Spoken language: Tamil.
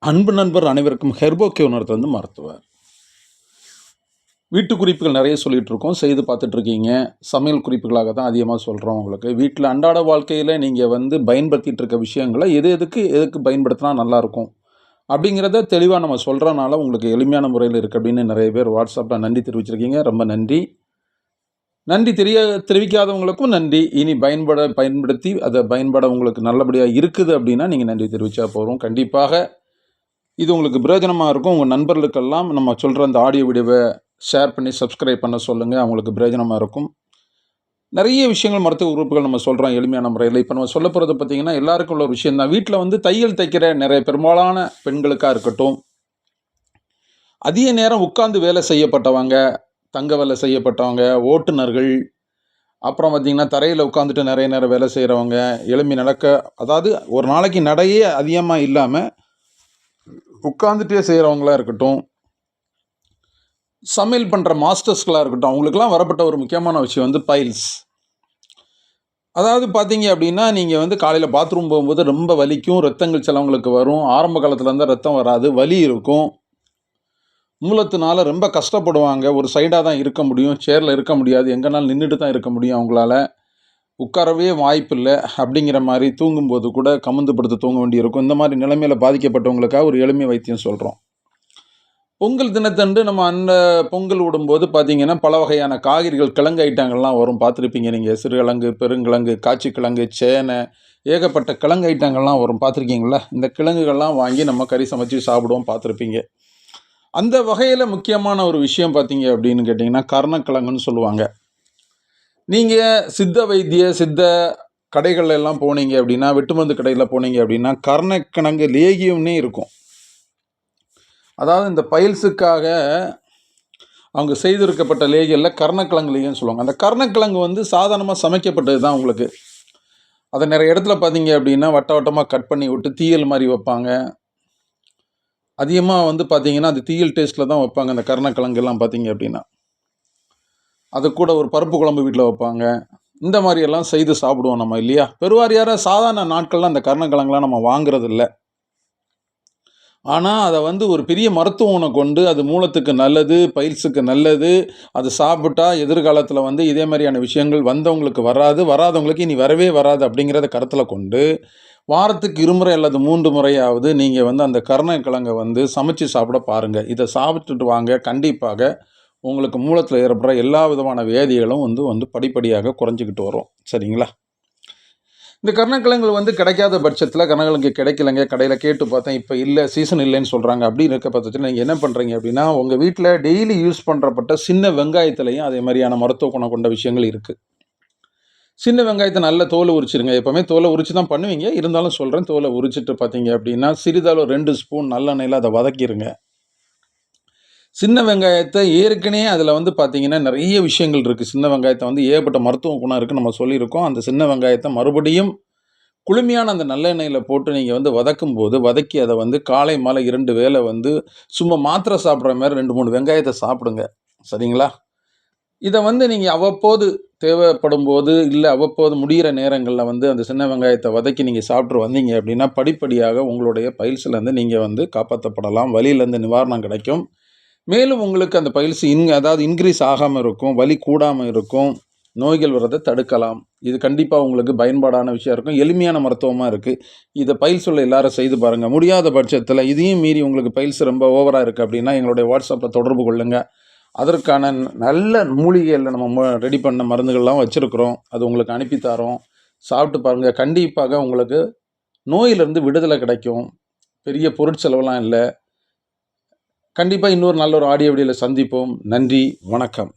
அன்பு நண்பர் அனைவருக்கும் ஹெர்போகே உணர்த்துறது மருத்துவர். வீட்டு குறிப்புகள் நிறைய சொல்லிட்டு இருக்கோம். செய்து பார்த்துட்டு இருக்கீங்க. சமையல் குறிப்புகளாக தான் அதிகமாக சொல்கிறோம் உங்களுக்கு. வீட்டில் அன்றாட வாழ்க்கையில் நீங்கள் பயன்படுத்திட்டு இருக்க விஷயங்களை எதுக்கு பயன்படுத்தினா நல்லாயிருக்கும் அப்படிங்கிறத தெளிவாக நம்ம சொல்கிறனால உங்களுக்கு எளிமையான முறையில் இருக்குது அப்படின்னு நிறைய பேர் வாட்ஸ்அப்பில் நன்றி தெரிவிச்சிருக்கீங்க. ரொம்ப நன்றி. நன்றி தெரிவிக்காதவங்களுக்கும் நன்றி. இனி பயன்படுத்தி அதை பயன்பட உங்களுக்கு நல்லபடியாக இருக்குது அப்படின்னா நீங்கள் நன்றி தெரிவித்தா போகிறோம். கண்டிப்பாக இது உங்களுக்கு பிரயோஜனமாக இருக்கும். உங்கள் நண்பர்களுக்கெல்லாம் நம்ம சொல்கிற அந்த ஆடியோ வீடியோவை ஷேர் பண்ணி சப்ஸ்கிரைப் பண்ண சொல்லுங்கள். அவங்களுக்கு பிரயோஜனமாக இருக்கும். நிறைய விஷயங்கள் மருத்துவ உறுப்புகள் நம்ம சொல்கிறோம் எளிமையான முறையில். இப்போ நம்ம சொல்ல போகிறது பார்த்திங்கன்னா எல்லாருக்கும் உள்ள ஒரு விஷயந்தான். வீட்டில் தையல் தைக்கிற நிறைய பெரும்பாலான பெண்களுக்காக இருக்கட்டும், அதிக நேரம் உட்கார்ந்து வேலை செய்யப்பட்டவங்க, தங்க வேலை செய்யப்பட்டவங்க, ஓட்டுநர்கள், அப்புறம் பார்த்திங்கன்னா தரையில் உட்காந்துட்டு நிறைய நேரம் வேலை செய்கிறவங்க, எலும்பி நடக்க, அதாவது ஒரு நாளைக்கு நடையே அதிகமாக இல்லாமல் உட்காந்துட்டே செய்கிறவங்களா இருக்கட்டும், சமையல் பண்ணுற மாஸ்டர்ஸ்களாக இருக்கட்டும், அவங்களுக்கெல்லாம் வரப்பட்ட ஒரு முக்கியமான விஷயம் பைல்ஸ். அதாவது பார்த்தீங்க அப்படின்னா, நீங்கள் காலையில் பாத்ரூம் போகும்போது ரொம்ப வலிக்கும், ரத்தங்கள் சிலவங்களுக்கு வரும். ஆரம்ப காலத்தில் இருந்தால் ரத்தம் வராது, வலி இருக்கும். மூலத்தினால ரொம்ப கஷ்டப்படுவாங்க. ஒரு சைடாக தான் இருக்க முடியும், சேரில் இருக்க முடியாது, எங்கேனாலும் நின்றுட்டு தான் இருக்க முடியும். அவங்களால உட்காரவே வாய்ப்பில்லை. அப்படிங்கிற மாதிரி தூங்கும்போது கூட கமுந்து படுத்து தூங்க வேண்டியிருக்கும். இந்த மாதிரி நிலைமையில் பாதிக்கப்பட்டவங்களுக்காக ஒரு எளிமை வைத்தியம் சொல்கிறோம். பொங்கல் தினத்தன்று நம்ம பொங்கல் விடும்போது பார்த்தீங்கன்னா பல வகையான காய்கறிகள், கிழங்கு ஐட்டங்கள்லாம் வரும். பார்த்துருப்பீங்க நீங்கள். சிறுகிழங்கு, பெருங்கிழங்கு, காய்ச்சிக்கிழங்கு, சேனை, ஏகப்பட்ட கிழங்கு ஐட்டங்கள்லாம் வரும். பார்த்துருக்கீங்களா? இந்த கிழங்குகள்லாம் வாங்கி நம்ம கறி சமைச்சு சாப்பிடுவோம், பார்த்துருப்பீங்க. அந்த வகையில் முக்கியமான ஒரு விஷயம் பார்த்தீங்க அப்படின்னு கேட்டிங்கன்னா கருணக்கிழங்குன்னு சொல்லுவாங்க. நீங்கள் சித்த கடைகள் எல்லாம் போனீங்க அப்படின்னா, வெட்டுமருந்து கடையில் போனீங்க அப்படின்னா கருணக்கிழங்கு லேகியம்னே இருக்கும். அதாவது இந்த பைல்ஸுக்காக அவங்க செய்திருக்கப்பட்ட லேகியலில் கருணக்கிழங்கு லேகியம்னு சொல்லுவாங்க. அந்த கருணக்கிழங்கு சாதாரணமாக சமைக்கப்பட்டது தான் உங்களுக்கு. அதை நிறைய இடத்துல பார்த்தீங்க அப்படின்னா வட்ட வட்டமாக கட் பண்ணி விட்டு தீயல் மாதிரி வைப்பாங்க. அதிகமாக பார்த்தீங்கன்னா அது தீயல் டேஸ்ட்டில் தான் வைப்பாங்க. அந்த கருணக்கிழங்கு எல்லாம் பார்த்தீங்க அப்படின்னா அது கூட ஒரு பருப்பு குழம்பு வீட்டில் வைப்பாங்க. இந்த மாதிரியெல்லாம் செய்து சாப்பிடுவோம் நம்ம, இல்லையா? பெருவாரியான சாதாரண நாட்கள்லாம் அந்த கருணக்கிழங்குலாம் நம்ம வாங்குறது இல்லை. ஆனால் அதை ஒரு பெரிய மருத்துவ குணம் கொண்டு, அது மூலத்துக்கு நல்லது, பைல்ஸுக்கு நல்லது, அது சாப்பிட்டா எதிர்காலத்தில் இதே மாதிரியான விஷயங்கள் வந்தவங்களுக்கு வராதவங்களுக்கு இனி வரவே வராது அப்படிங்கிறத கருத்தில் கொண்டு வாரத்துக்கு 2 முறை அல்லது 3 முறையாவது நீங்கள் அந்த கருணக்கிழங்கை சமைச்சு சாப்பிட பாருங்கள். இதை சாப்பிட்டுட்டு வாங்க. கண்டிப்பாக உங்களுக்கு மூலத்தில் ஏற்படுற எல்லா விதமான வியாதிகளும் படிப்படியாக குறைஞ்சிக்கிட்டு வரும். சரிங்களா? இந்த கருணக்கிழங்கு கிடைக்காத பட்சத்தில், கருணக்கிழங்கு கிடைக்கலங்க, கடையில் கேட்டு பார்த்தேன், இப்போ இல்லை, சீசன் இல்லைன்னு சொல்கிறாங்க. அப்படின்னு இருக்க பட்சத்தில் நீங்கள் என்ன பண்ணுறீங்க அப்படின்னா, உங்கள் வீட்டில் டெய்லி யூஸ் பண்ணுறப்பட்ட சின்ன வெங்காயத்துலையும் அதே மாதிரியான மருத்துவ குணம் கொண்ட விஷயங்கள் இருக்குது. சின்ன வெங்காயத்தை நல்ல தோலை உரிச்சிருங்க. எப்போவுமே தோலை உரிச்சு தான் பண்ணுவீங்க, இருந்தாலும் சொல்கிறேன். தோலை உரிச்சிட்டு பார்த்தீங்க அப்படின்னா சிறிதளவு 2 ஸ்பூன் நல்லெண்ணெயில் அதை வதக்கிடுங்க. சின்ன வெங்காயத்தை ஏற்கனவே அதில் பார்த்தீங்கன்னா நிறைய விஷயங்கள் இருக்குது. சின்ன வெங்காயத்தை ஏகப்பட்ட மருத்துவ குணம் இருக்குது, நம்ம சொல்லியிருக்கோம். அந்த சின்ன வெங்காயத்தை மறுபடியும் குளுமையான அந்த நல்லெண்ணெயில் போட்டு நீங்கள் வதக்கும்போது, வதக்கி அதை காலை மாலை 2 வேளை சும்மா மாத்திரை சாப்பிட்ற மாதிரி 2, 3 வெங்காயத்தை சாப்பிடுங்க. சரிங்களா? இதை நீங்கள் அவ்வப்போது தேவைப்படும் போது, இல்லை அவ்வப்போது முடிகிற நேரங்களில் அந்த சின்ன வெங்காயத்தை வதக்கி நீங்கள் சாப்பிட்டு வந்தீங்க அப்படின்னா படிப்படியாக உங்களுடைய பைல்ஸ்லேருந்து நீங்கள் காப்பாற்றப்படலாம். வலியிலேருந்து நிவாரணம் கிடைக்கும். மேலும் உங்களுக்கு அந்த பைல்ஸ் அதாவது இன்க்ரீஸ் ஆகாமல் இருக்கும், வலி கூடாமல் இருக்கும், நோய்கள் வர்றதை தடுக்கலாம். இது கண்டிப்பாக உங்களுக்கு பயன்பாடான விஷயம் இருக்கும். எளிமையான மருத்துவமாக இருக்குது. இதை பைல்ஸ் உள்ள எல்லாரும் செய்து பாருங்கள். முடியாத பட்சத்தில் இதையும் மீறி உங்களுக்கு பைல்ஸ் ரொம்ப ஓவராக இருக்குது அப்படின்னா எங்களுடைய வாட்ஸ்அப்பில் தொடர்பு கொள்ளுங்கள். அதற்கான நல்ல மூலிகையில் நம்ம ரெடி பண்ண மருந்துகள்லாம் வச்சுருக்குறோம். அது உங்களுக்கு அனுப்பித்தரோம். சாப்பிட்டு பாருங்கள். கண்டிப்பாக உங்களுக்கு நோயிலிருந்து விடுதலை கிடைக்கும். பெரிய பொருட்செலவெல்லாம் இல்லை. கண்டிப்பாக இன்னொரு நல்ல ஒரு ஆடியோ வீடியோவில் சந்திப்போம். நன்றி, வணக்கம்.